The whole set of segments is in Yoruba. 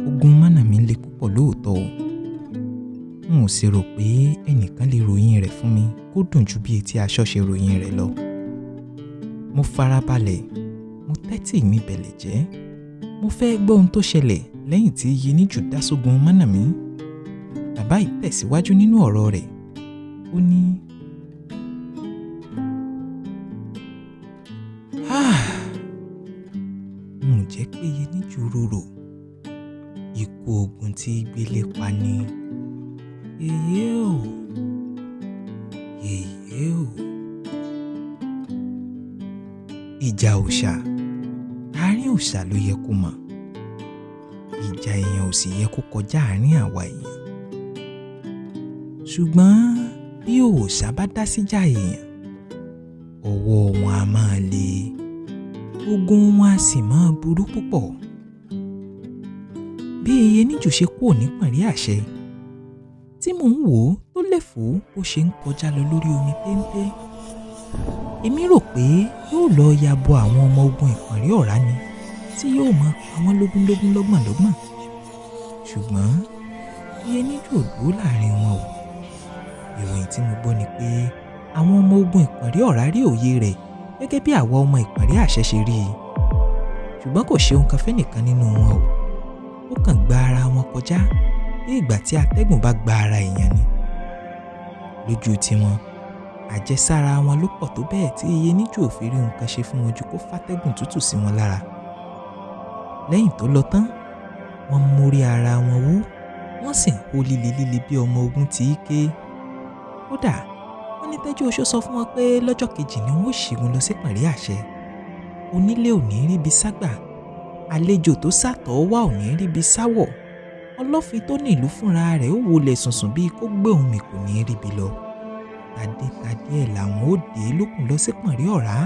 Ogun mánàmí le púpọ̀ lóòótọ́ o. N ò sì rò pé ẹnìkan lè ròyìn rẹ̀ fún mi kó dùn ju bí etí aṣọ ṣe ròyìn rẹ̀ lọ. Mo farabalẹ̀, mo tẹ́tí mi bẹ̀lẹ̀ jẹ́. Mo fẹ́ gbọ́ ohun tó ṣẹlẹ̀ lẹ́yìn tí Yeníjù dá sógun mánàmí. Bàbá yìí tẹ̀síwájú nínú ọ̀rọ̀ rẹ̀. Ó ní, n ò jẹ́ pé Yeníjù rorò. Ikú ogun tí gbélé pa ni. Yèyé o, yèyé o. Ìjà òòṣà, àárín òòṣà ló yẹ kó mọ̀. Ìjà èèyàn ò sì yẹ kó kọjá àárín àwa èèyàn. Ṣùgbọ́n bí òòṣà bá dá síjà èèyàn, ọwọ́ wọn a máa le, ogun wọn a sì máa burú púpọ̀. Bí Yeníjù ṣe kúrò ní pọ̀nrí àṣẹ tí mò ń wò ó tó léfò ó ṣe ń kọjá lọ lórí omi téńté. Èmi rò pé yóò lọ ya bo àwọn ọmọ ogun ìpọ̀nrí ọ̀rá ni tí yóò máa pa wọ́n lógúnlógún lọ́gbọ̀nlọ́gbọ̀n. Ṣùgbọ́n Yeníjù ò dúró láàrin wọn o. Ìròyìn tí mo gbọ́ ni pé àwọn ọmọ ogun ìpọ̀nrí ọ̀rá rí òye rẹ̀ gẹ́gẹ́ bí àwa ọmọ ìpọ̀nrí àṣẹ ṣe rí i. Ṣùgbọ́n kò ṣe ohun kan fẹ́nìkan nínú wọn o. Ó kàn gba ara wọn kọjá bí ìgbà tí atẹ́gùn bá gba ara èèyàn ni. Lójú tiwọn, àjẹsára wọn ló pọ̀ tó bẹ́ẹ̀ tí Yeníjù ò fi rí nǹkan ṣe fún wọn ju kó fàtẹ́gùn tútù sí wọn lára. Lẹ́yìn tó lọ tán, wọ́n mórí ara wọn wú, wọ́n sì ń hó líle líle bí ọmọ ogun tí í ké. Kódà, wọ́n ní Tẹ́jú Oṣó sọ fún wọn pé lọ́jọ́ kejì ni wọ́n ó ṣígun lọ sí pọ̀nrí àṣẹ. Onílé ò ní ríbi ságbà, àlejò tó sàtọ̀ wá ò ní ríbi sáwọ̀. Olofin tó ní ìlú fúnra rẹ̀ ó wọlé sùnsùn bíi kó gbé òun mì kò ní ríbi lọ. Tadétadé ẹ̀ làwọn ó dé lókun lọ sí pọ̀nrí ọ̀rá.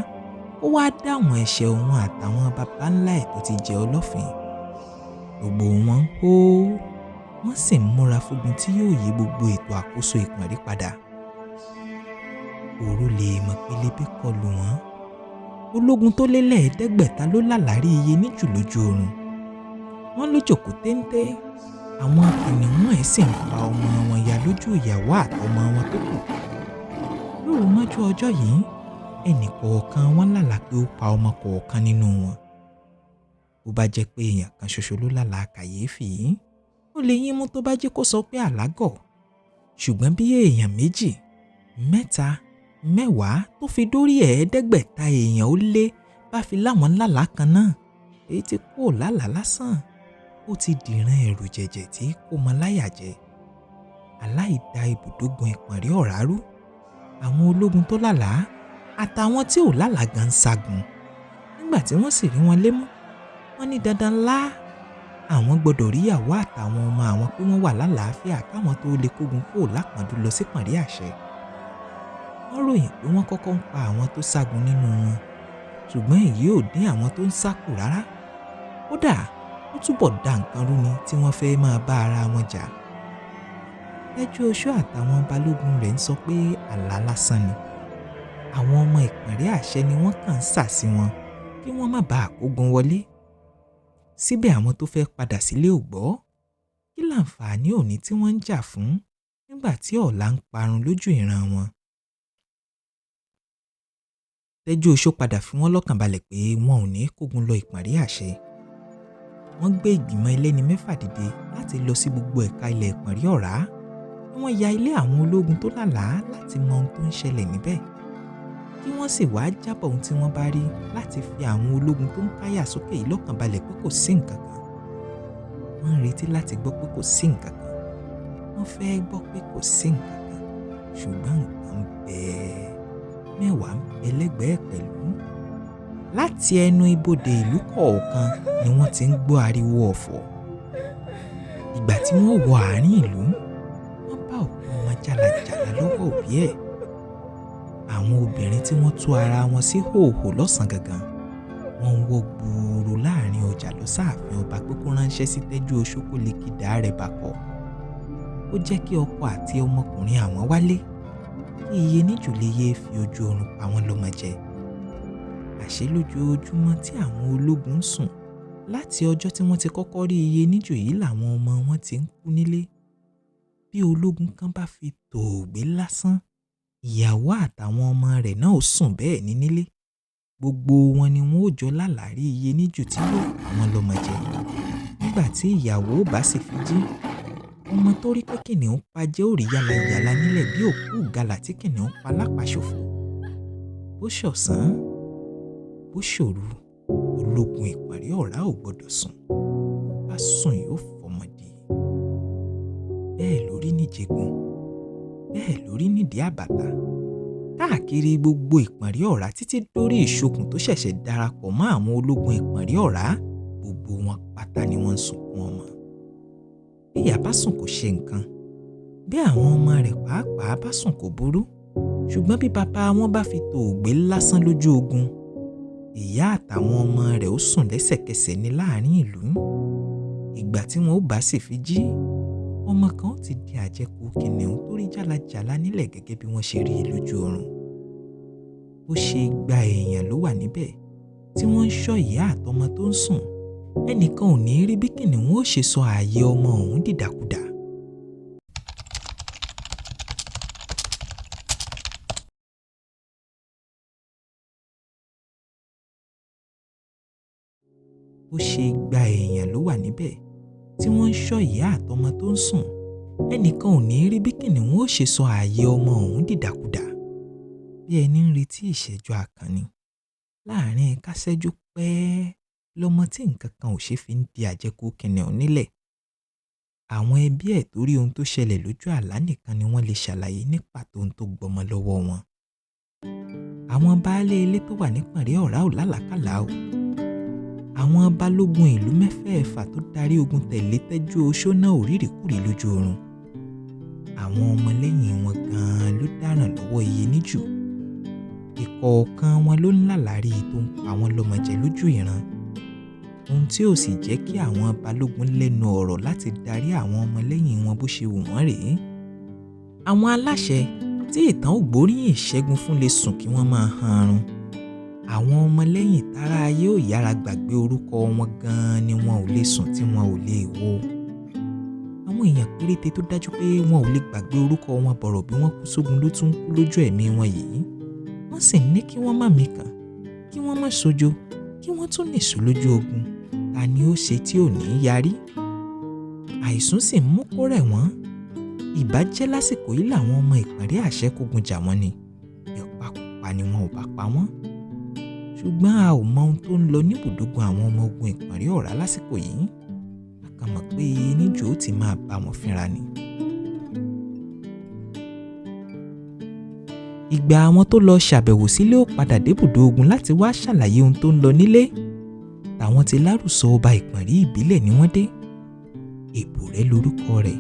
Ó wá dá àwọn ẹ̀ṣẹ̀ òun àtàwọn baba ńlá ẹ̀ tó ti jẹ Olofin. Gbogbo wọn ń hó, wọ́n sì ń múra fógun tí yóò yí gbogbo ètò àkóso ìpọ̀nrí padà. Òru lè mọ̀ pélébé kọlù wọ́n. Ológun tó lé lẹ́ẹ̀ẹ́dẹ́gbẹ̀ta ló lálàrí Yeníjù lójú oorun. Wọ́n ló jókòó téńté. Àwọn kìnìún ẹ̀ sì ń pa ọmọ wọn ya lójú ìyàwó àtọmọ wọn tó kù. Lóru mọ́jú ọjọ́ yìí, ẹnì kọ̀ọ̀kan wọn lálàá pé ó pa ọmọ kọ̀ọ̀kan nínú wọn. Bó bá jẹ́ pé èèyàn kan ṣoṣo ló lálàá kàyéfì yìí, ó lè yín mú tó bá jẹ́ kó sọ pé àlágọ̀. Ṣùgbọ́n bí èèyàn 2, 3, 10 tó fi dórí ẹ̀ẹ́dẹ́gbẹ̀ta èèyàn ó lé bá fi láwọn lálàá kan náà, èyí tí kò lálàá lásán, ó ti dìran ẹ̀rù jẹ̀jẹ̀ tí kò mọ láyà jẹ. Aláìda ibùdógun ìpọ̀nrí ọ̀rá rú. Àwọn ológun tó lálàá àtàwọn tí ò lálàá gan ń ságun. Nígbà tí wọ́n sì rí wọn lémú, wọ́n ní dandan lá àwọn gbọ́dọ̀ rí ìyàwó àtàwọn ọmọ àwọn pé wọ́n wà lálàáfíà káwọn tó lè kógun kó lápọ̀ndú lọ sí pọ̀nrí àṣẹ. Wọ́n ròyìn pé wọ́n kọ́kọ́ ń pa àwọn tó ságun nínú wọn, ṣùgbọ́n èyí ò dín àwọn tó ń sá kù rárá. kódà ó túbọ̀ dá nǹkan rú ni tí wọ́n fẹ́ máa bá ara wọn jà. Tẹ́jú oṣó àtàwọn balógun rẹ̀ ń sọ pé àlá lásán ni. Àwọn ọmọ ìpàdé àṣẹ ni wọ́n kàn ń sà sí wọn kí wọ́n má bàa kógun wọlé. Síbẹ̀ àwọn tó fẹ́ padà sílé ò gbọ́. Kí láǹfààní òní tí wọ́n ń jà fún nígbà tí ọ̀la ń parun lójú ìran wọn? Tẹ́jú oṣó padà fi wọ́n lọ́kàn balẹ̀ pé wọn ò ní kógun lọ ìpàdé àṣẹ. Wọ́n gbé ìgbìmọ̀ ẹlẹ́ni 6 dìde láti lọ sí gbogbo ẹ̀ka ilẹ̀ ìpàdé ọ̀rá. Wọ́n ya ilé àwọn ológun tó lálàá láti mọ ohun tó ń ṣẹlẹ̀ níbẹ̀. Kí wọ́n sì wá jábọ̀ ohun tí wọ́n bá rí láti fi àwọn ológun tó ń káyà sókè yìí lọ́kàn balẹ̀ pé kò sí nǹkan kan. Wọ́n ń retí láti gbọ́ pé kò sí nǹkan kan. Wọ́n fẹ́ gbọ́ pé kò sí nǹkan kan. Ṣùgbọ́n nǹkan ń bẹ. Mẹ́wàá ń bẹ lẹ́gbẹ̀ẹ́ pẹ̀lú. Láti ẹnu ibodè ìlú kọ̀ọ̀kan ni wọ́n ti ń gbọ́ ariwo ọ̀fọ̀. Ìgbà tí wọ́n wọ àárín ìlú, wọ́n bá òkú ọmọ jálajàla lọ́wọ́ òbí ẹ̀. Àwọn obìnrin tí wọ́n tú ara wọn sí hòhò lọ́sàn gangan, wọ́n ń wọ́ gbùùrù láàrin ọjà lọ sáàfin ọba pé kó ránṣẹ́ sí Tẹ́jú oṣó kó lè kìdá rẹ̀ bàkọ̀. Ó jẹ́ kí ọkọ àti ọmọkùnrin àwọn wálé kí Iyeníjù lè yéé fi ojú oorun pa wọ́n lọ́mọ jẹ. Àṣé lójoojúmọ́ tí àwọn ológun ń sùn láti ọjọ́ tí wọ́n ti kọ́kọ́ rí Iyeníjù yìí làwọn ọmọ wọn ti ń kú nílé. Bí ológun kan bá fi tòògbé lásán, ìyàwó àtàwọn ọmọ rẹ̀ náà ó sùn bẹ́ẹ̀ ní nílé. Gbogbo wọn ni wọn ó jọ lálàrí Iyeníjù tí yóò pa wọ́n lọ́mọ jẹ. Nígbà tí ìyàwó bá sì fi jí, ọmọ tó rí pé kìnìún pa jẹ́ ó rí yàlàyàlà nílẹ̀ bí òkú ìgalà tí kìnìún pa lápàṣòfò. Bó ṣọ̀sán, bó ṣòru, ológun ìpàdé ọ̀rá ò gbọdọ̀ sùn. Bá sùn yóò fọmọdé. Bẹ́ẹ̀ lórí níjẹ̀gùn, bẹ́ẹ̀ lórí nídìí àbàtà. Káàkiri gbogbo ìpàdé ọ̀rá títí dórí ìṣokùn tó ṣẹ̀ṣẹ̀ darapọ̀ mọ́ àwọn ológun ìpàdé ọ̀rá, gbogbo wọn pátá ni wọ́n ń sunkún ọmọ. Bí ìyá bá sùn kò ṣe nǹkan, bí àwọn ọmọ rẹ̀ pàápàá bá sùn kò burú. Ṣùgbọ́n bí bàbá wọn bá fi tòògbé lásán lójú ogun, ìyá àtàwọn ọmọ rẹ̀ ó sùn lẹ́sẹ̀kẹsẹ̀ ní láàrin ìlú. Ìgbà tí wọn ó bá sì fi jí, ọmọ kan ti di àjẹkù kìnìún tó rí jálajàla nílẹ̀ gẹ́gẹ́ bí wọ́n ṣe rí i lójú oorun. Ó ṣe 2 èèyàn ló wà níbẹ̀ tí wọ́n ń ṣọ́ ìyá àtọmọ tó ń sùn. Ẹnìkan ò ní rí bí kìnìún ó ṣe sọ ààyè ọmọ òun dìdàkudà. Ó ṣe 2 èèyàn ló wà níbẹ̀ tí wọ́n ń ṣọ́ ìyá àtọmọ tó ń sùn. Ẹnìkan ò ní rí bí kìnìún ó ṣe sọ ààyè ọmọ òun dìdàkudà. Bí ẹni ń retí ìṣẹ́jú àkànni. Láàárín kásẹ́jú pẹ́ẹ́ lọmọ tí nǹkan kan ò ṣe fi ń di àjẹkù kìnìún nílẹ̀. Àwọn ẹbí ẹ̀ tó rí ohun tó ṣẹlẹ̀ lójú àlá nìkan ni wọ́n lè ṣàlàyé ní pàtó ohun tó gbọmọ lọ́wọ́ wọn. Àwọn baálé ilé tó wà nípàdé ọ̀rá ò lálàkàlà o. Àwọn balógun ìlú 6 tó darí ogun tẹ̀lé Tẹ́jú oṣó náà ò rírìkúrì lójú oorun. Àwọn ọmọlẹ́yìn wọn gan-an ló dáràn lọ́wọ́ Iyeníjù. Ìkọ̀ọ̀kan wọn ló ń lálàrí tó ń pa wọ́n lọ́mọ jẹ lójú ìran. Ohun tí ò sì jẹ́ kí àwọn balógun lẹ́nu ọ̀rọ̀ láti darí àwọn ọmọlẹ́yìn wọn bó ṣe wù wọ́n rèé. Àwọn aláṣẹ tí ìtàn ò gbóríyìn ìṣẹ́gun fún lè sùn kí wọ́n máa hanrun. Àwọn ọmọlẹ́yìn tára ayé ò yára gbàgbé orúkọ wọn gan-an ni wọn ò lè sùn tí wọn ò lè wo. Àwọn èèyàn péréte tó dájú pé wọn ò lè gbàgbé orúkọ wọn bọ̀rọ̀ bí wọ́n kú sógun ló tún kú lójú ẹ̀mí wọn yìí. Wọ́n sì ní kí wọ́n má mikàn, kí wọ́n má sojo, kí wọ́n tún nìṣó lójú ogun. Ta ni ó ṣe tí ò ní yarí? Àìsùn sì mú kó rẹ̀ wọ́n. Ìbá jẹ́ lásìkò yìí làwọn ọmọ ìpàdé àṣẹ kógun jà wọ́n ni. Ìpakúpa ni wọn ò bá pa wọ́n. Ṣùgbọ́n a ò mọ ohun tó ń lọ níbùdókọ̀ àwọn ọmọ ogun ìpàdé ọ̀rá lásìkò yìí. A kàn mọ̀ pé Iyeníjù ó ti máa bá wọn fínra ni. Ìgbà àwọn tó lọ ṣàbẹ̀wò sílé ó padà débùdó ogun láti wá ṣàlàyé ohun tó ń lọ nílé. Tàwọn ti lárùsọ ọba ìpàdé ìbílẹ̀ ni wọ́n dé. Èbùrẹ́ lorúkọ rẹ̀.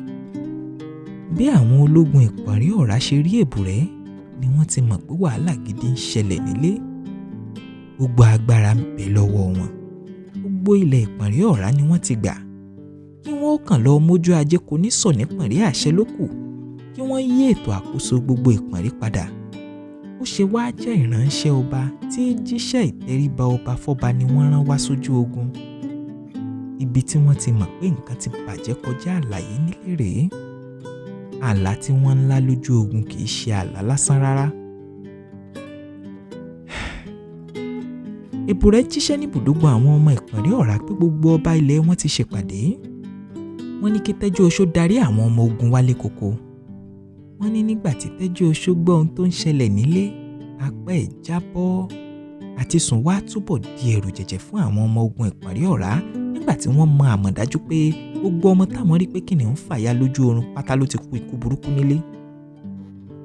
Bí àwọn ológun ìpàdé ọ̀rá ṣe rí Èbùrẹ́ ni wọ́n ti mọ̀ pé wàhálà gidi ń ṣẹlẹ̀ nílé. Gbogbo agbára ń bẹ lọ́wọ́ wọn. Gbogbo gbogbo ilẹ̀ ìpọ̀nrí ọ̀rá ni wọ́n ti gbà, kí wọ́n ó kàn lọ mójú ajé kò ní sọ nípọ̀nrí àṣẹ ló kù, kí wọ́n yí ètò àkóso gbogbo ìpọ̀nrí padà. Ó ṣe wá jẹ́ ìránṣẹ́ ọba tí jíṣẹ́ ìtẹríba ọba fọ́ba ni wọ́n rán wá sójú ogun. Ibi tí wọ́n ti mọ̀ pé nǹkan ti bàjẹ́ kọjá àlàyé nílé rèé. Àlá tí wọ́n ń lá lójú ogun kì í ṣe àlá lásán rárá. Èbùrẹ́ jíṣẹ́ ní ibùdókọ̀ àwọn ọmọ ìpọ̀nrí ọ̀rá pé gbogbo ọba ilẹ̀ wọn ti ṣèpàdé. Wọ́n ní kí Tẹ́jú Oṣó darí àwọn ọmọ ogun wálé koko. Wọ́n ní nígbà tí Tẹ́jú Oṣó gbọ́ ohun tó ń ṣẹlẹ̀ nílé, apá ẹ̀ jábọ́, àti sùn wá túbọ̀ di ẹ̀rù jẹ̀jẹ̀ fún àwọn ọmọ ogun ìpọ̀nrí ọ̀rá nígbà tí wọ́n mọ àmọ̀dájú pé gbogbo ọmọ táwọn rí pé kìnìún fàya lójú oorun pátá ló ti kú ikú burúkú nílé.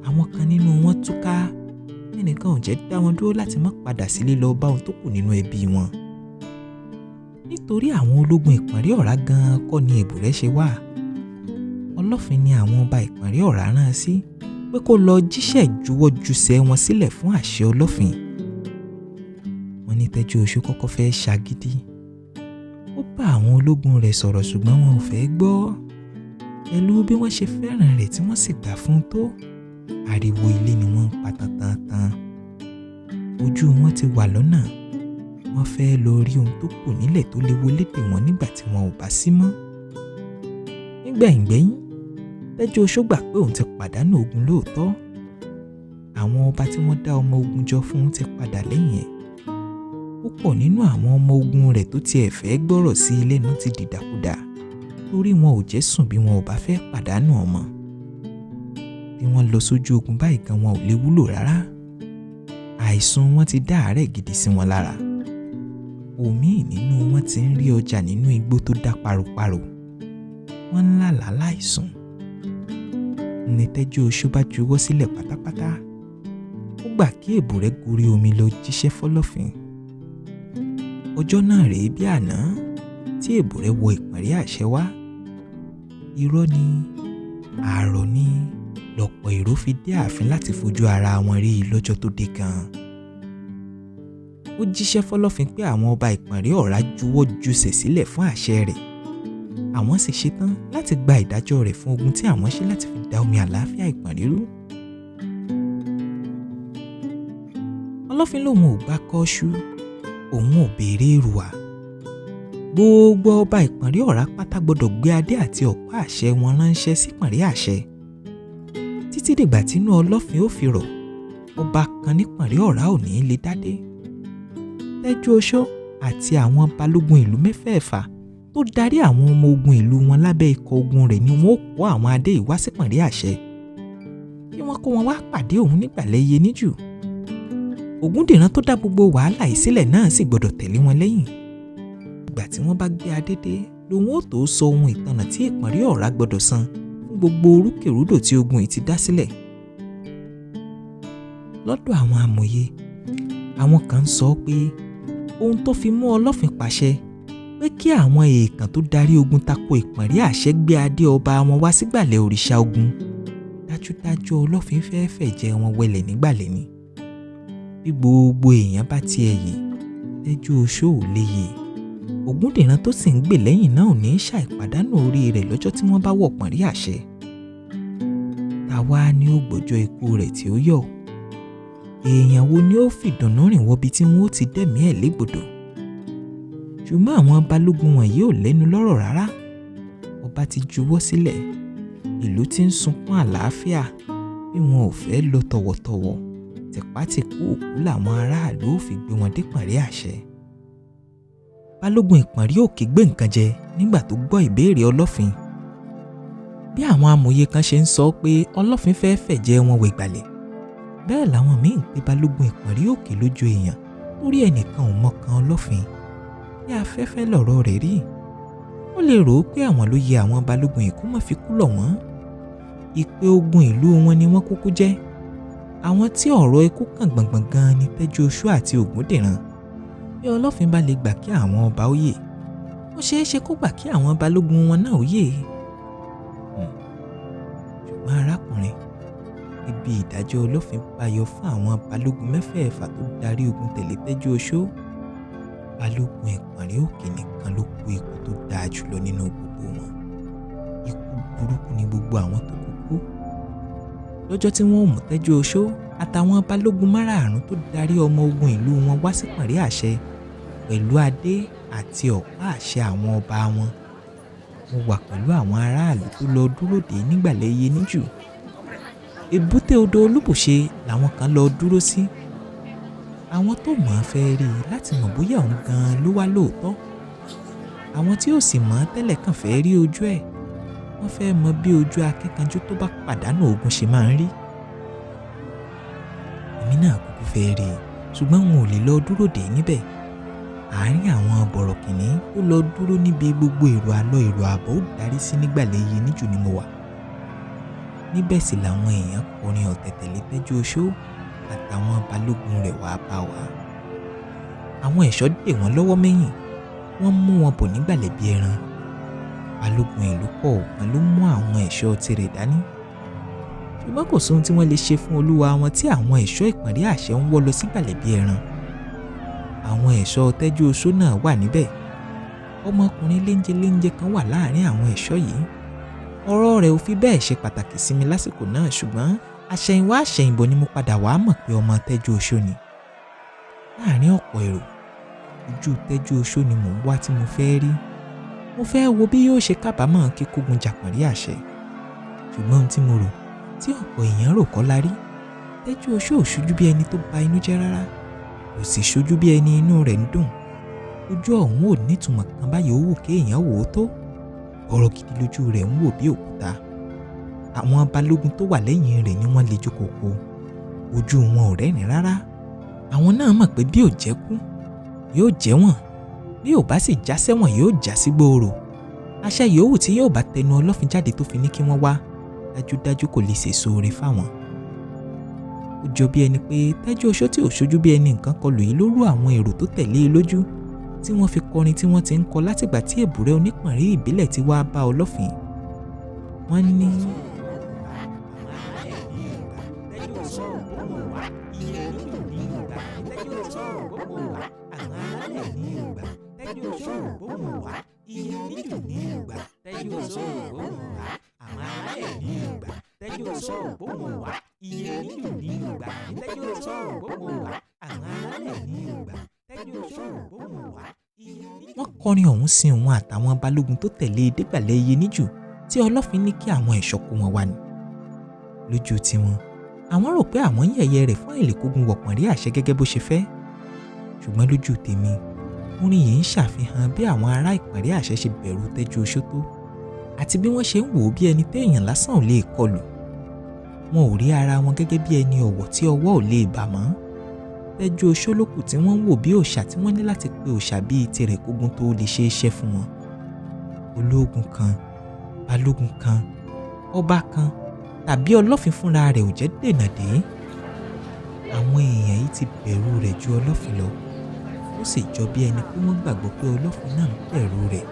Àwọn kan nínú wọn túká, ẹnìkan ò jẹ́ dá wọn dúró láti má padà sílé lọ bá ohun tó kù nínú ẹbí wọn. Nítorí àwọn ológun ìpọ̀nrí ọ̀rá gan-an kọ́ ni èbùrẹ́ ṣe wà. Olofin ni àwọn ọba ìpọ̀nrí ọ̀rá rán sí pé kó lọ jíṣẹ́ ìjuwọ́júṣẹ́ wọn sílẹ̀ fún àṣẹ Olofin. Wọ́n ní Tẹ́jú Oṣó kọ́kọ́ fẹ́ ṣagídí. Ó bá àwọn ológun rẹ̀ sọ̀rọ̀ ṣùgbọ́n wọn ò fẹ́ gbọ́. Pẹ̀lú bí wọ́n ṣe fẹ́ràn rẹ̀ tí wọ́n sì gbà fún tó, ariwo ilé ni wọ́n ń pa tantan. Ojú wọn ti wà lọ́nà. Wọ́n fẹ́ lọ rí ohun tó kù nílẹ̀ tó lè wọlé dè wọ́n nígbà tí wọn ò bá sí mọ́. Nígbẹ̀yìngbẹ́yìn, Tẹ́jú Oṣó gbà pé òun ti pàdánù ogun lóòótọ́. Àwọn ọba tí wọ́n dá ọmọ ogun jọ fún un ti padà lẹ́yìn ẹ̀. Púpọ̀ nínú àwọn ọmọ ogun rẹ̀ tó tiẹ̀ fẹ́ gbọ́rọ̀ sí ilé náà ti dìdàkudà torí wọn ò jẹ́ sùn bí wọn ò bá fẹ́ pàdánù ọmọ. Bí wọ́n lọ sójú ogun báyìí gan wọn ò lè wúlò rárá. Àìsùn wọn ti dá àárẹ̀ gidi sí wọn lára. Òmíì nínú wọn ti ń rí ọjà nínú igbó tó dá paroparo. Wọ́n ń lálàá láìsùn. Ní Tẹ́jú Oṣó bá juwọ́ sílẹ̀ pátápátá. Ó gbà kí èbùrẹ́ gorí omi lọ jíṣẹ́ f'Olofin. Ọjọ́ náà rèé bí àná tí èbùrẹ́ wọ ìpọ̀nrí àṣẹ wá. Irọ́ ni, àárọ̀ ni, lọ̀pọ̀ èrò fi dé ààfin láti fojú ara wọn rí i lọ́jọ́ tó dé gan-an. Ó jíṣẹ́ f'Olofin pé àwọn ọba ìpọ̀nrí ọ̀rá juwọ́ jùsẹ̀ sílẹ̀ fún àṣẹ rẹ̀. Àwọn sì ṣetán láti gba ìdájọ́ rẹ̀ fún ogun tí àwọn ṣe láti fi da omi àlàáfíà ìpọ̀nrí rú. Olofin lòun ò gbà kọ́ṣú, òun ò béèrè èrùwà. Gbogbo ọba ìpọ̀nrí ọ̀rá pátá gbọ́dọ̀ gbé adé àti ọ̀pá àṣẹ wọn ránṣẹ́ sí ìpọ̀nrí àṣẹ. Títí dìgbà tínú Olofin ó fi rọ̀, ọba kan nípọ̀nrí ọ̀rá ò ní lè dádé. Tẹ́jú Oṣó àti àwọn balógun ìlú mẹ́fẹ̀ẹ̀fà tó darí àwọn ọmọ ogun ìlú wọn lábẹ́ ikọ̀ ogun rẹ̀ ni wọ́n ó kó àwọn adé ìwá sí ìpọ̀nrí àṣẹ. Kí wọ́n kó wọn wá pàdé òun nígbàlẹ̀ iye níjù. Ògúndìran tó dá gbogbo wàhálà yìí sílẹ̀ náà sì gbọ́dọ̀ tẹ̀lé wọn lẹ́yìn. Ìgbà tí wọ́n bá gbé adé dé lòun ó tó sọ ohun ìtanà tí ìpọ̀nrí ọ̀rá gbọ́dọ̀ san fún gbogbo orúkèrúdò tí ogun yìí ti dá sílẹ̀. Lọ́dọ̀ àwọn amòye, àwọn kan ń sọ pé ohun tó fi mú Olofin pàṣẹ pé kí àwọn èèkàn tó darí ogun tako ìpọ̀nrí àṣẹ gbé adé ọba wọn wá sígbàlẹ̀ òrìṣà ogun. Dájúdájú Olofin fẹ́ fẹ̀jẹ̀ wọn wẹlẹ̀ nígbàlẹ̀ ni. Bí gbogbo èèyàn bá tiẹ̀ yè, Tẹ́jú Oṣó ò lè yè. Ògúndìran tó sì ń gbè lẹ́yìn náà ò ní ṣàìpàdánù orí rẹ̀ lọ́jọ́ tí wọ́n bá wọ̀ ìpọ̀nrí àṣẹ. Tàwa ni ó gbọ́jọ́ ikú rẹ̀ tí ó yọ̀? Èèyàn wo ni ó fìdùnnú rìn wọbi tí wọ́n ó ti dẹ̀mí ẹ̀ légbodò? Ṣùgbọ́n àwọn balógun wọ̀nyí ò lẹ́nu lọ́rọ̀ rárá. Ọba ti juwọ́ sílẹ̀, ìlú ti ń sunkún àlàáfíà bí wọn ò fẹ́ lọ tọ̀wọ̀tọ̀wọ̀. Tìpátìkú òkú làwọn aráàlú ò fi gbé wọn dé ìpọ̀nrí àṣẹ. Balógun ìpọ̀nrí òkè gbé nǹkan jẹ nígbà tó gbọ́ ìbéèrè Olofin. Bí àwọn amòye kan ṣe ń sọ pé Olofin fẹ́ fẹ̀jẹ̀ wọn wẹ̀ ìgbàlẹ̀, bẹ́ẹ̀ làwọn míì ń pe balógun ìpọ̀nrí òkè lójú èèyàn lórí ẹnìkan ò mọ̀kan Olofin. Bí afẹ́fẹ́ lọ̀rọ̀ rẹ̀ rí, ó lè rò ó pé àwọn ló yẹ àwọn balógun ìkú mọ́ fi kú lọ̀ wọ́n. Ìpè ogun ìlú wọn ni wọ́n kúkú jẹ́. Àwọn tí ọ̀rọ̀ ikú kàn gbọ̀ngbọ̀n gan ni Tẹ́jú Oṣó àti Ògúndìran. Bí Olofin bá lè gbà kí àwọn ọba ó yè, ó ṣeé ṣe kó gbà kí àwọn balógun wọn náà ó yè. Ṣùgbọ́n arákùnrin, ibi ìdájọ́ Olofin bayọ fún àwọn balógun mẹ́fẹ̀ẹ̀fà tó darí ogun tẹ̀lé Tẹ́jú Oṣó. balógun ìpànrí òkè nìkan ló kú ikú tó dáa jùlọ nínú gbogbo wọn. Ikú burúkú ni gbogbo àwọn tó kú. Lọ́jọ́ tí wọ́n ò mú Tẹ́jú Oṣó àtàwọn balógun márààrún tó darí ọmọ ogun ìlú wọn wá sí pàrí àṣẹ pẹ̀lú adé àti ọ̀pá àṣẹ àwọn ọba wọn. Mo wà pẹ̀lú àwọn aráàlú tó lọ dúró dè nígbàlẹ̀ iye níjù. Èbúté odò Olúbùṣe làwọn kan lọ dúró sí. Àwọn tó mọ̀ ọ́n fẹ́ rí i láti mọ̀ bóyá òun gan-an ló wá lóòótọ́. Àwọn tí ò sì mọ̀ ọ́n tẹ́lẹ̀ kàn fẹ́ rí ojú ẹ̀. Wọ́n fẹ́ mọ bí ojú akíkanjú tó bá pàdánù ogun ṣe máa ń rí. Èmi náà kúkú fẹ́ rí i ṣùgbọ́n wọn ò lè lọ dúró dè níbẹ̀. Àárín àwọn bọ̀rọ̀kìnní tó lọ dúró níbi gbogbo èrò àlọ èrò àbọ̀ ó darí sí nígbàlẹ̀ iye níjù ni mo wà. Níbẹ̀ sì làwọn èèyàn kọrin ọ̀tẹ̀tẹ̀lé Tẹ́jú Oṣó àtàwọn balógun rẹ̀ wá bá wa. Àwọn ẹ̀ṣọ́ dè wọ́n lọ́wọ́ mẹ́yìn, wọ́n mú wọn bọ̀ nígbàlẹ̀ bí ẹran. Balógun ìlú kọ̀ọ̀kan ló mú àwọn ẹ̀ṣọ́ tirẹ̀ dání. Ṣùgbọ́n kò sóhun tí wọ́n lè ṣe fún olúwa wọn tí àwọn ẹ̀ṣọ́ ìpàrí àṣẹ ń wọ́ lọ sígbàlẹ̀ bí ẹran. Àwọn ẹ̀ṣọ́ Tẹ́jú Oṣó náà wà níbẹ̀. Ọmọkùnrin léńjẹ kan wà láàrin àwọn ẹ̀ṣọ́ yìí. Ọ̀rọ̀ rẹ̀ ò fi bẹ́ẹ̀ ṣe pàtàkì sí mi lásìkò náà ṣùgbọ́n àṣẹ̀yìnwá àṣẹ̀yìnbọ̀ ni mo padà wá mọ̀ pé ọmọ Tẹ́jú Oṣó ni. Láàrin ọ̀pọ̀ èrò, ojú Tẹ́jú Oṣó ni mò ń wá tí mo fẹ́ rí. Mo fẹ́ wo bí yóò ṣe kábàámọ̀ kíkógun jàpàrí àṣẹ. Ṣùgbọ́n ohun tí mo rò tí ọ̀pọ̀ èèyàn rò kọ́ la rí. Tẹ́jú Oṣó ò ṣojú bí ẹni tó ba inú jẹ́ rárá. Kò sì ṣojú bí ẹni inú rẹ̀ ń dùn. Ojú ọ̀hún ò nítumọ̀ kan báyìí ó wù kéèyàn wò ó tó. Ọ̀rọ̀ gidi lójú rẹ̀ ń wò bí òkúta. Àwọn balógun tó wà lẹ́yìn rẹ̀ ni wọ́n le jókòó. Ojú wọn ò rẹ́rìn rárá. Àwọn náà mọ̀ pé bí ò jẹ́ kú, yóò jẹ́ wọ̀n. Bí ò bá sì já sẹ́wọ̀n yóò já sí gbòòrò. Àṣẹ yòówù tí yóò bá tẹnu Olofin jáde tó fi ní kí wọ́n wá, dájúdájú kò lè sèso oore fáwọn. Ó jọ bí ẹni pé Tẹ́jú Oṣó tí ò ṣojú bí ẹni nǹkan kọlù yìí ló rú àwọn èrò tó tẹ̀lé e lójú tí wọ́n fi kọrin tí wọ́n ti ń kọ látìgbà tí èbùrẹ́ onípọ̀nrí ìbílẹ̀ ti wá bá Olofin. Wọ́n ní wọ́n kọrin ọ̀hún sin òun àtàwọn balógun tó tẹ̀lé e dégbàlẹ̀ iye níjù tí Olofin ní kí àwọn ẹ̀ṣọ́ kó wọn wá ni. Lójú tiwọn, àwọn rò pé àwọn yẹ̀yẹ́ rẹ̀ fún àìlèkógun wọ̀pọ̀nrí àṣẹ gẹ́gẹ́ bó ṣe fẹ́. Ṣùgbọ́n lójú tèmi, orin yìí ń ṣàfihàn bí àwọn ará ìpàrí àṣẹ ṣe bẹ̀rù Tẹ́jú Oṣó tó àti bí wọ́n ṣe ń wò ó bí ẹni téèyàn lásán ò lè kọlù. Wọn ò rí ara wọn gẹ́gẹ́ bí ẹni ọ̀wọ̀ tí ọwọ́ ò lè bà mọ́. Tẹ́jú Oṣó ló kù tí wọ́n ń wò bí òòṣà tí wọ́n ní láti pe òòṣà bíi tirẹ̀ kógun tó lè ṣe iṣẹ́ fún wọn. Ológun kan, balógun kan, ọba kan tàbí Olofin fúnra rẹ̀ ò jẹ́ dènà dé. Àwọn èèyàn yìí ti bẹ̀rù rẹ̀ ju Olofin lọ. Ó sì jọ bí ẹni pé wọ́n gbàgbọ́ pé Olofin náà ń bẹ̀rù rẹ̀.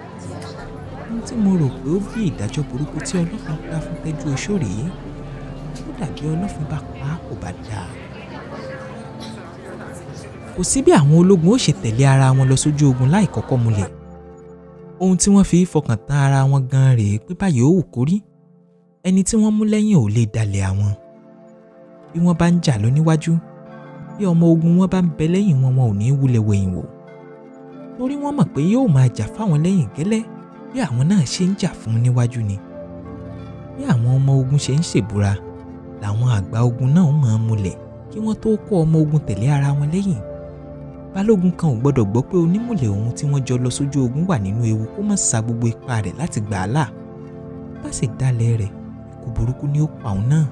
Ohun tí mo rò pé ó bí ìdájọ́ burúkú tí Olofin dá fún Tẹ́jú Oṣó rèé. Ó dàbí Olofin bá pa á kò bá dáa. Kò sí bí àwọn ológun ó ṣe tẹ̀lé ara wọn lọ sójú ogun láì kọ́kọ́ múlẹ̀. Ohun tí wọ́n fi fọkàn tán ara wọn gan rèé pé báyìí ó wù kó rí. Ẹni tí wọ́n mú lẹ́yìn ò lè dalẹ̀ àwọn. Bí wọ́n bá ń jà lọ níwájú, bí ọmọ ogun wọn bá ń bẹ lẹ́yìn wọn, wọn ò ní wulẹ̀ wẹ̀yìn wò. Torí wọ́n mọ̀ pé yóò máa jà fáwọn lẹ́yìn gẹ́lẹ́ bí àwọn náà ṣe ń jà fún níwájú ni. Bí àwọn ọmọ ogun ṣe ń ṣèbúra, làwọn àgbà ogun náà máa ń múlẹ̀ kí wọ́n tó kó ọmọ ogun tẹ̀lé ara wọn lẹ́yìn. Balógun kan ò gbọdọ̀ gbọ́ pé onímùlẹ̀ òun tí wọ́n jọ lọ sójú ogun wà nínú ewu kó má sa gbogbo ipá rẹ̀ láti gbà á là. Bá sì dalẹ̀ rẹ̀, ikú burúkú ni ó pa òun náà.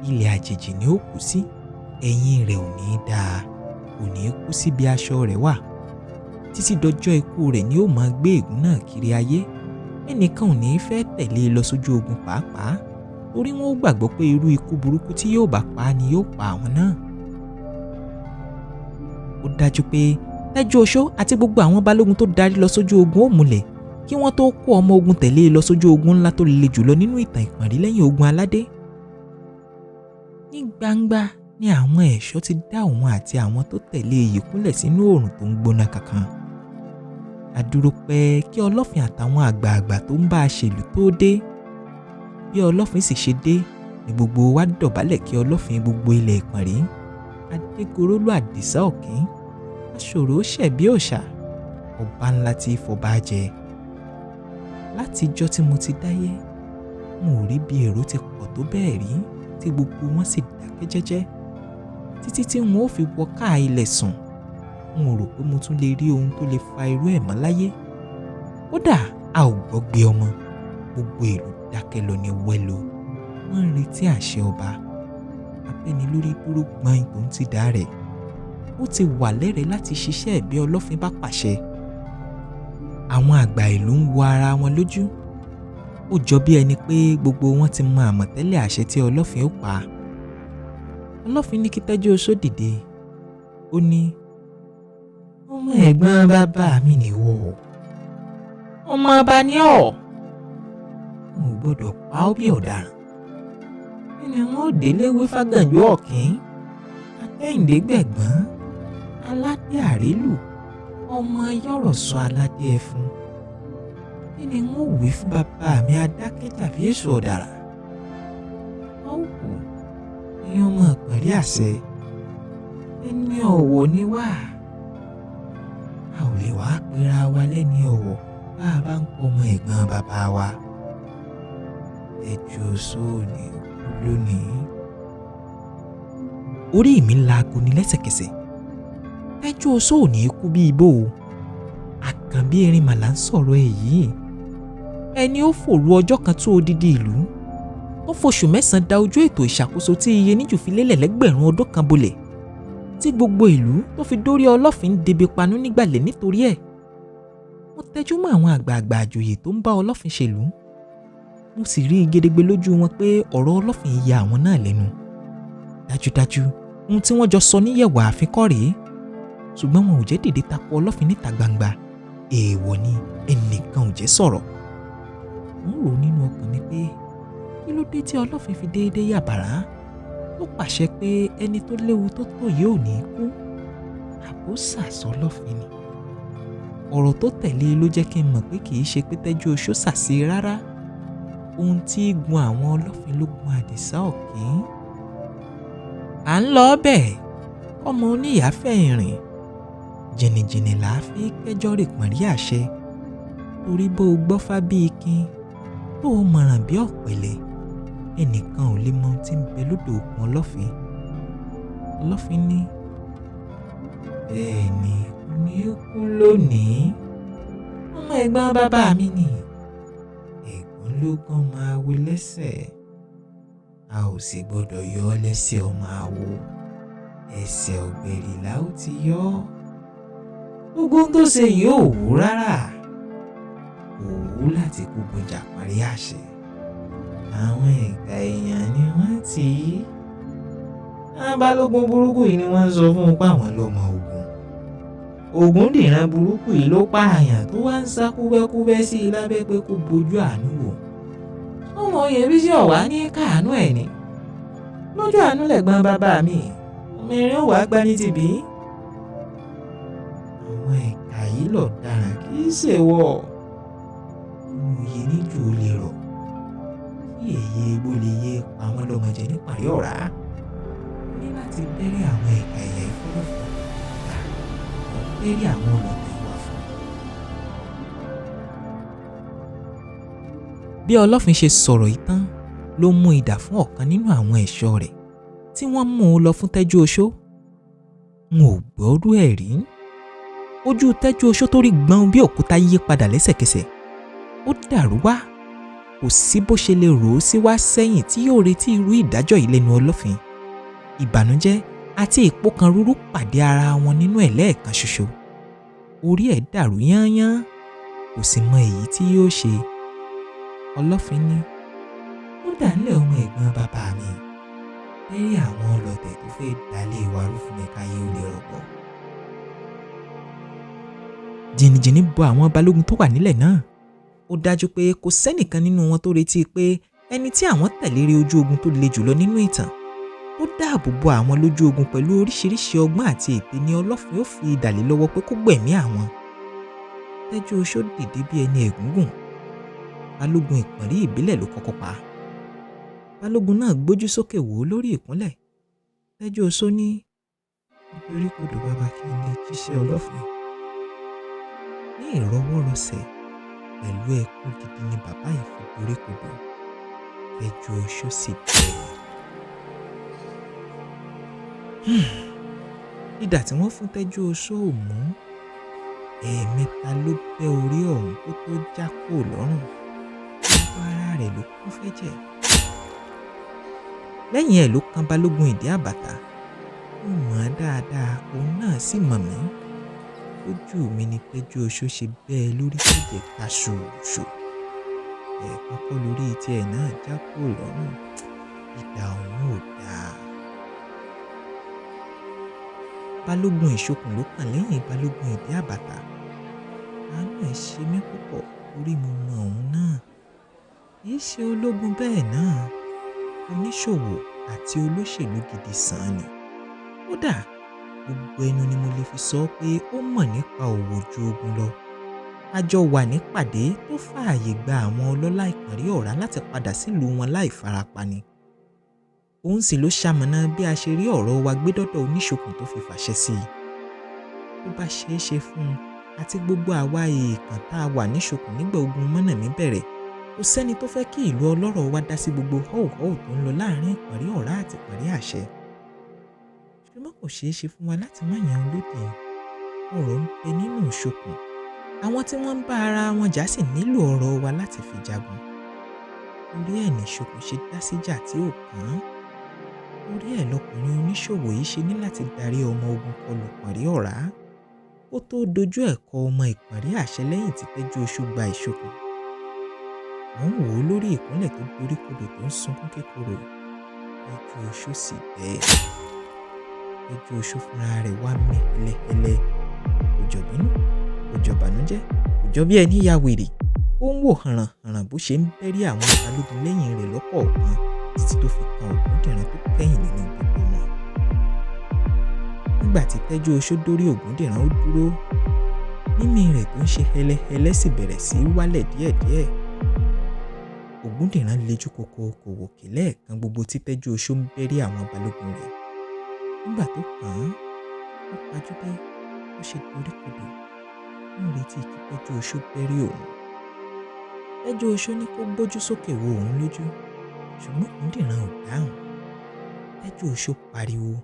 Ilẹ̀ àjèjì ni ó kú sí, ẹ̀yìn rẹ̀ ò ní í dáa, kò ní í kú síbi aṣọ rẹ̀ wà. Títí dọjọ́ ikú rẹ̀ ni ó máa gbé ègún náà kiri ayé. Ẹnìkan ò ní í fẹ́ tẹ̀lé e lọ sójú ogun pàápàá, torí wọn ó gbàgbọ́ pé irú ikú burúkú tí yóò bá pa á ni yóò pa àwọn náà. Ó dájú pé Tẹ́jú Oṣó àti gbogbo àwọn balógun tó darí lọ sójú ogun ó múlẹ̀ kí wọ́n tó kó ọmọ ogun tẹ̀lé e lọ sójú ogun ńlá tó le jùlọ nínú ìtàn ìpàrí lẹ́yìn ogun aládé. Ní gbangba ni àwọn ẹ̀ṣọ́ ti dá òun àti àwọn tó tẹ̀lé èyí kúnlẹ̀ sínú oòrùn tó ń gbóná kankan. A dúró pẹ́ kí Olofin àtàwọn àgbààgbà tó ń bá a ṣèlú tó dé. Bí Olofin sì ṣe dé ni gbogbo wa dọ̀bálẹ̀ kí Olofin gbogbo ilẹ̀ Ìpànrí. Adégorólú Àdìsá Ọ̀kín, aṣòro ṣẹ̀ bí òòṣà, ọba ńlá tí fọba jẹ. Látijọ́ tí mo ti dáyé, mo ò rí bí èrò ti pọ̀ tó bẹ́ẹ̀ rí tí gbogbo wọn sì dákẹ́ jẹ́jẹ́. Títí tí wọn ó fi wọ káà ilẹ̀ sùn, n ò rò pé mo tún lè rí ohun tó lè fa irú ẹ̀ mọ́ láyé. Kódà a ò gbọ́ gbé ọmọ, gbogbo ìlú dákẹ́ lọ ní wẹ́lo. Wọ́n ń retí àṣẹ ọba. Abẹ́nilórí dúró gbọ́n tó ń ti dá rẹ̀. Ó ti wà lẹ́rẹ̀ẹ́ láti ṣiṣẹ́ bí Olofin bá pàṣẹ. Àwọn àgbà ìlú ń wo ara wọn lójú. Ó jọ bí ẹni pé gbogbo wọn ti mọ àmọ̀tẹ́lẹ̀ àṣẹ tí Olofin ó pa. Olofin ní kí Tẹ́júoṣó dìde. Ó ní, ọmọ ẹ̀gbọ́n bàbá mi nìwọ. Ọmọ ọba ni ọ́. N ò gbọ́dọ̀ pa ọ́ bí ọ̀daràn. Ẹni wọn ò délé wí fágànjú Ọ̀kín, Akẹ́yìndé gbẹ̀gbọ́n, aládé àrélù, ọmọ yọ̀rọ̀ sọ aládé ẹfun. Ẹni wọn ò wí fún bàbá mi adákẹ́ tàbí èso ọ̀dàrà. Ọ̀hún ni ọmọ Ìpànrí àṣẹ. Ẹni ọ̀wọ̀ ni wá. A ò lè wá pera wa lẹ́ni ọ̀wọ̀ bá a bá ń pọ̀ ọmọ ẹ̀gbọ́n bàbá wa. Tẹ́júoṣó ni lónìí. Orí mi laago ní lẹ́sẹ̀kẹsẹ̀. Tẹ́júoṣó ò ní kú bí ibo. Àkànbí erin màlá ń sọ̀rọ̀ èyí. Ẹni ó fòru ọjọ́ kan tó odidi ìlú. Ó f'oṣù 9 da ojú ètò ìṣàkóso tí iye níjù fi lélẹ̀ lẹ́gbẹ̀rún ọdún kan bolẹ̀. Tí gbogbo ìlú tó fi dórí Olofin debe panú nígbàlẹ̀ nítorí ẹ̀. Mo tẹjú mọ́ àwọn àgbààgbà àjòyè tó ń bá Olofin ṣèlú. Mo sì rí gedegbe lójú wọn pé ọ̀rọ̀ Olofin ya àwọn náà lẹ́nu. Dájúdájú ohun tí wọ́n jọ sọ níyẹ̀wò ààfin kọ́ rèé. Ṣùgbọ́n wọn ò jẹ́ dìde tako Olofin níta gbangba. Èèwọ̀ ni ẹnìkan ò jẹ́ sọ̀rọ̀. Mo rò nínú ọkàn mi pé kí ló dé tí Olofin fi déédéé yàbàrá tó pàṣẹ pé ẹni tó léwu tó tó yìí ò ní kú. Àbó sàsọ Olofin ni. Ọ̀rọ̀ tó tẹ̀lé ló jẹ́ kí n mọ̀ pé kì í ṣe pé Tẹ́júoṣó ṣàṣe rárá. Ohun tí gun àwọn Olofin ló gun Àdìsá Ọ̀kín. À ń lọ bẹ́ẹ̀ ọmọ oníyàáfẹ́ ìrìn. Jìnnìjìnnì là á fi kẹjọ́ rè Ìpànrí àṣẹ. Torí bó o gbọ́ fá bí ikin tó o mọ̀ràn bí ọ̀pẹ̀lẹ̀, ẹnìkan ò lè mọ ohun tí ń bẹ lódò òkun Olofin. Olofin ní, bẹ́ẹ̀ ni kò ní kú lónìí. Ọmọ ẹ̀gbọ́n bàbá mi ni. Ẹ̀gbọ́n ló kàn máa wo lẹ́sẹ̀. A ò sì gbọ́dọ̀ yọ ọ́ lẹ́sẹ̀ ọmọ àwo. Ẹsẹ̀ ọ̀gbẹ̀rì la ó ti yọ ọ́. Gbogbo ohun tó ṣe yìí ò wú rárá. Kò wú láti kú gbọjà parí àṣẹ. Àwọn ìka èèyàn ni wọ́n tì í. Balógun burúkú yìí ni wọ́n sọ fún un pé àwọn lọ́mọ ogun. Ògúndìran burúkú yìí ló pààyàn tó wá ń sá kúbẹ́kúbẹ́ sí i lábẹ́ pé kó bojú àánú wò. Ọmọ Oyèbísí ọ̀wá ní káàánú ẹ̀ ni. Lójú àánú lẹ̀gbọ́n bàbá mi. Ọmọ erin ò wá gbá ní tìbí. Àwọn ìka yìí lọ dára kì í ṣe wọ̀. Oyè níjù ó lè rọ̀. Kí èyí egbò lè yé pa wọ́n lọ́mọdé níparí ọ̀rá. Ní láti bẹ̀rẹ̀ àwọn ìka ẹ̀yà ìfọ́lọ́fọ́. Bẹ̀rẹ̀ àwọn ọlọ́tẹ̀ ìwà fún. Bí Olofin ṣe sọ̀rọ̀ yìí tán ló mú idà fún ọ̀kan nínú àwọn ẹ̀ṣọ́ rẹ̀ tí wọ́n mú un lọ fún Tẹ́júoṣó. N ò gbọ́rú ẹ̀ rí. Ojú Tẹ́júoṣó tó rí gbọ́n bí òkúta yí padà lẹ́sẹ̀kẹsẹ̀. Ó dàrú wá. Kò sí bó ṣe lè rò ó sí wá sẹ́yìn tí yóò retí irú ìdájọ́ yìí lẹ́nu Olofin. Ìbànújẹ́ àti ìpọ́kànrúrú pàdé ara wọn nínú ẹ̀ lẹ́ẹ̀kan ṣoṣo. Orí ẹ̀ dàrú yányán. Kò sì mọ èyí tí yóò ṣe. Olofin ní, ó dà nílẹ̀ ọmọ ẹ̀gbọ́n bàbá mi. Bẹ́rẹ̀ àwọn ọlọ́tẹ̀ tó fẹ́ dalé wa rú fún mi káyé ó lè rọ̀gbọ̀. Jìnnìjìnnì bọ àwọn balógun tó wà nílẹ̀ náà. Ó dájú pé kò sẹ́nìkan nínú wọn tó retí pé ẹni tí àwọn tẹ̀lé rí ojú ogun tó le jùlọ nínú ìtàn. Ó dáàbò bo àwọn lójú ogun pẹ̀lú oríṣiríṣi ọgbọ́n àti ète ni Olofin ó fi idà lé lọ́wọ́ pé kó gbẹ̀mí àwọn. Tẹ́jú oṣó dìde bí ẹni ẹ̀gúngún. Balógun ìpọ̀nrí ìbílẹ̀ ló kọ́kọ́ pa. Balógun náà gbójú sókè wò ó lórí ìkúnlẹ̀. Tẹ́jú oṣó ní, nítorí kò dùn bàbá kí n lè jíṣẹ́ Olofin. Ní ìrọwọ́rọsẹ̀ pẹ̀lú ẹkún gidi ni bàbá yìí fi dorí kodò. Tẹ́jú oṣó sì bẹ́ẹ̀. Idà tí wọ́n fún Tẹ́jú oṣó ò mú. Ẹ̀ẹ̀mẹta ló bẹ́ orí ọ̀hún kó tó já kúrò lọ́rùn. Gbogbo ara rẹ̀ ló kún fẹ́jẹ̀. Lẹ́yìn ẹ̀ ló kan balógun ìdí àbàtà. Ó mọ̀ ọ́n dáadáa, òun náà sì mọ̀ mí. Lójú mi ni Tẹ́jú oṣó ṣe bẹ́ẹ̀ lórí tẹ̀jẹ̀ ta ṣòṣò. Ẹ̀ẹ̀kan kọ́ lórí tiẹ̀ náà já kúrò lọ́rùn. Idà ọ̀hún ò dáa. Balógun ìṣokùn ló kàn lẹ́yìn balógun ìdí àbàtà. Àánú ẹ̀ ṣe mí púpọ̀ torí mo mọ òun náà. Kì í ṣe ológun bẹ́ẹ̀ náà. Oníṣòwò àti olóṣèlú gidi sàn ni. Kódà gbogbo ẹnu ni mo lè fi sọ pé ó mọ̀ nípa òwò ju ogun lọ. A jọ wà nípàdé tó fààyè gba àwọn ọlọ́lá ìpọ̀nrí ọ̀rá láti padà sílùú wọn láì farapa ni. Òun sì ló ṣamọ̀nà bí a ṣe rí ọ̀rọ̀ wa gbé dọ́dọ̀ oníṣokùn tó fi fàṣẹ sí i. Ó bá ṣeé ṣe fún un àti gbogbo àwa èèkàn tá a wà níṣokùn nígbà ogun Mọ́nàmí bẹ̀rẹ̀, kò sẹ́ni tó fẹ́ kí ìlú ọlọ́rọ̀ wa dá sí gbogbo họ́wùhọ́wù tó ń lọ láàrin ìpọ̀nrí ọ̀rá àti ìpọ̀nrí àṣẹ. Ṣùgbọ́n kò ṣeé ṣe fún wa láti má yan olódì. Ọ̀rọ̀ ń bẹ nínú ìṣokùn. Àwọn tí wọ́n ń bá ara wọn jà sì nílò ọ̀rọ̀ wa láti fi jagun. Torí ẹ̀ ní ìṣokùn ṣe dá síjà tí ò kàn án. Torí ẹ̀ lọkùnrin oníṣòwò yìí ṣe ní láti darí ọmọ ogun kọlù ìpọ̀nrí ọ̀rá. Ó tó dojú ẹ̀ kọ ọmọ ìpọ̀nrí àṣẹ lẹ́yìn tí Tẹ́jú oṣó gba ìṣokùn. Wọ́n wò ó lórí ìkúnlẹ̀ tó dorí kodò tó ń sunkún kíkorò. Tẹ́jú oṣó sì bẹ́ẹ̀. Tẹ́jú oṣó fúnra rẹ̀ wá mí hẹlẹhẹlẹ. Kò jọ bínú, kò jọ bànújẹ́, kò jọ bí ẹni ya wèrè. Ó ń wò hànrànhànràn bó ṣe ń bẹ́rí àwọn balógun lẹ́yìn rẹ̀ lọ́kọ̀ọ̀kan títí tó fi kan Ògúndìran tó kẹ́yìn nínú gbogbo wọn. Nígbà tí Tẹ́jú oṣó dórí Ògúndìran ó dúró. Mímí rẹ̀ tó ń ṣe hẹlẹhẹlẹ sì bẹ̀rẹ̀ sí í wálẹ̀ díẹ̀díẹ̀. Ògúndìran lejú koko kò wòkè lẹ́ẹ̀kan gbogbo tí Tẹ́jú oṣó ń bẹ́rí àwọn balógun rẹ̀. Nígbà tó kàn án, ó pajúdé, ó ṣe dorí kodò. Ó ń retí kí Tẹ́jú oṣó bẹ́rí òun. Tẹ́jú oṣó ní kó gbójú sókè wo òun lójú, ṣùgbọ́n Ògúndìran ò dáhùn. Tẹ́jú oṣó pariwo.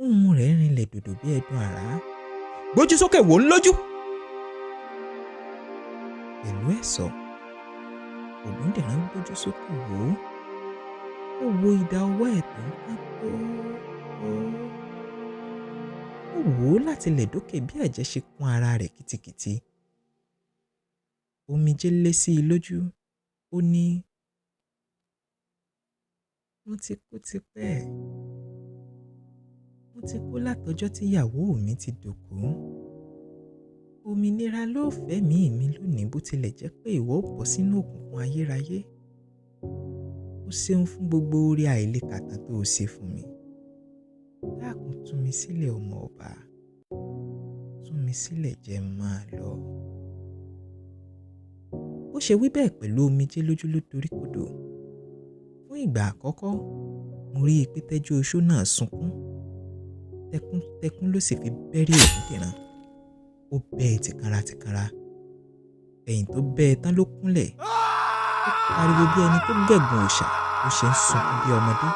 Ohùn rẹ̀ rinlẹ̀ dòdò bí ẹdun àrá. Gbójú sókè wò ó lójú. Pẹ̀lú ẹ̀sọ̀, Ògúndìran gbójú sókè wò ó. Ó wo idà ọwọ́ ẹ̀ tó ń ká tó. Ó wò ó láti lẹ̀ dókè bí ẹ̀jẹ̀ ṣe kún ara rẹ̀ kìtìkìtì. Omijé lé sí i lójú. Ó ní, mo ti kú tipẹ́. Mo ti kú látọjọ́ tí ìyàwó mi ti dòkú. Òmìnira ló fẹ̀mí mi lónìí bó tilẹ̀ jẹ́ pé ìwọ ò bọ́ sínú òkùnkùn ayérayé. Ó ṣeun fún gbogbo oore àìlèkàtà tó o ṣe fún mi. Dákun tú mi sílẹ̀ ọmọ ọba. Tú mi sílẹ̀ jẹ́ máa lọ. Ó ṣe wí bẹ́ẹ̀ pẹ̀lú omijé lójú ló dorí kodò. Fún ìgbà àkọ́kọ́, mo rí i pé Tẹ́jú oṣó náà sunkún. Tẹkuntẹkun ló sì fi bẹ́rí Ògúndìran. Ó bẹ́ ẹ tìkanra. Ẹ̀yìn tó bẹ́ ẹ tán ló kúnlẹ̀. Ó pariwo bí ẹni tó gẹ̀gùn òòṣà ló ṣe ń sunkún bí ọmọdé.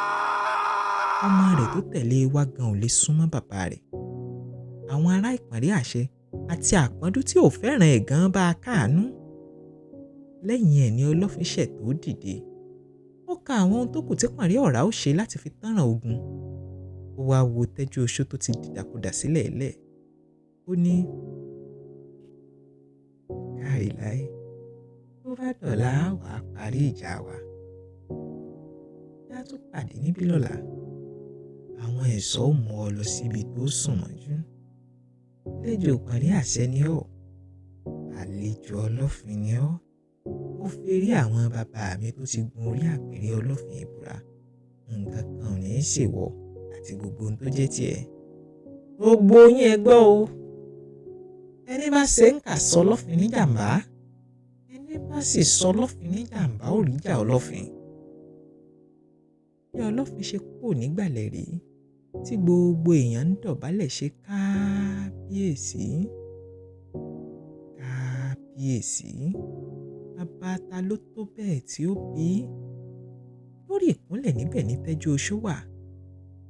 Ọmọ rẹ̀ tó tẹ̀lé wá gan ò lè súnmọ́ bàbá rẹ̀. Àwọn ará ìpọ̀nrí àṣẹ àti àpọ́ndú tí ò fẹ́ràn ẹ̀ gan bá a káàánú. Lẹ́yìn ẹ̀ ni Olofin ṣẹ̀ tó dìde. Ó ka àwọn ohun tó kù tí ìpọ̀nrí ọ̀rá ó ṣe láti fi tánràn ogun. Ó wá wo Tẹ́jú oṣó tó ti dìdàkudà sílẹ̀ lẹ̀. Ó ní, kárí láé, bó bá dọ̀la wà á parí ìjà wa. Yá tún pàdé níbí lọ́la. Àwọn ẹ̀ṣọ́ ò mú ọ lọ síbi tó sùn mọ́jú. Lẹ́jọ́ ìpọ̀nrí àṣẹ ni ọ́. Àlejò Olofin ni ọ́. Ó ferí àwọn bàbá mi tó ti gun orí àpèrè Olofin ìbúra. Nǹkan kan ò ní í ṣèwọ. àti gbogbo ohun tó jẹ́ tiẹ̀. Gbogbo yín ẹ gbọ́ o, ẹni bá ṣe ń kà sọ Olofin ní jàǹbá, ẹni bá sì sọ Olofin ní jàǹbá ò rí jà Olofin. Bí Olofin ṣe kúrò nígbàlẹ̀ rí tí gbogbo èèyàn ń dọ̀bálẹ̀ ṣe kábíyèsí. Kábíyèsí, bàbá ta ló tó bẹ́ẹ̀ tí ó bí? Lórí ìkúnlẹ̀ níbẹ̀ ní Tẹ́jú Oṣó wà,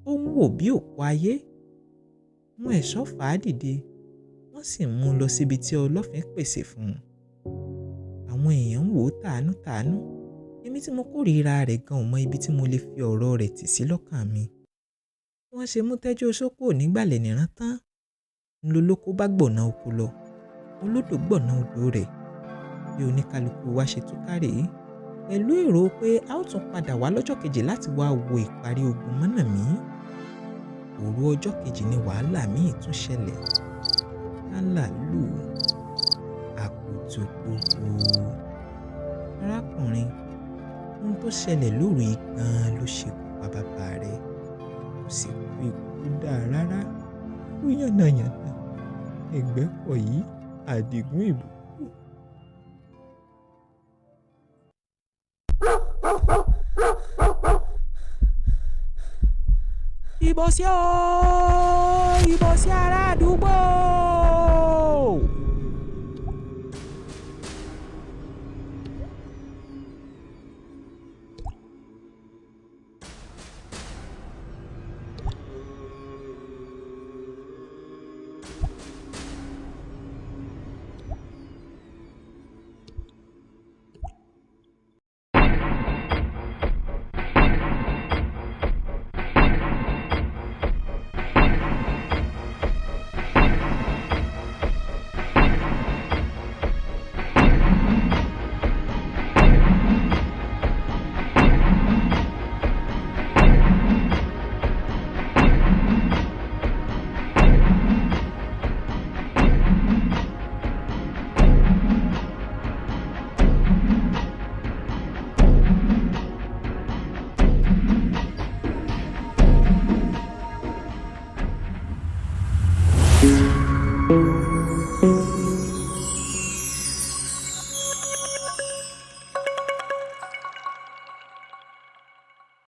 ó ń wò bí òkú ayé. Mú ẹ̀ṣọ́ fà á dìde, wọ́n sì mú un lọ síbi tí Olofin pèsè fún un. Àwọn èèyàn ń wò ó tàánú-tàánú. Èmi tí mo kórìíra rẹ̀ gan ò mọ ibi tí mo lè fi ọ̀rọ̀ rẹ̀ tì sí lọ́kàn mi. Wọ́n ṣe mú Tẹ́jú Oṣó kúrò nígbàlẹ̀ nìran tán. Ńlọlóko bá gbọ̀nà oko lọ, olódò gbọ̀nà odò rẹ̀. Bí oníkálukú wa ṣe túká rèé, pẹ̀lú èrò pé a ó tún padà wá lọ́jọ́ kejì láti wá wo ìparí ogun Mọ́nàmí. Òru ọjọ́ kejì ni wàhálà míì tún ṣẹlẹ̀. Lálàlú, àkùtùkùkù. Arákùnrin, ohun tó ṣẹlẹ̀ lóru yìí gan-an ló ṣekú pa bàbá rẹ̀. Kò sì kú ikú tó dáa rárá. Ó yànnàyànnà, ẹ̀gbẹ́ kọ̀ yìí, Àdìgún ìbùkún. Ìbò sí o, ìbò sí ará àdúgbò.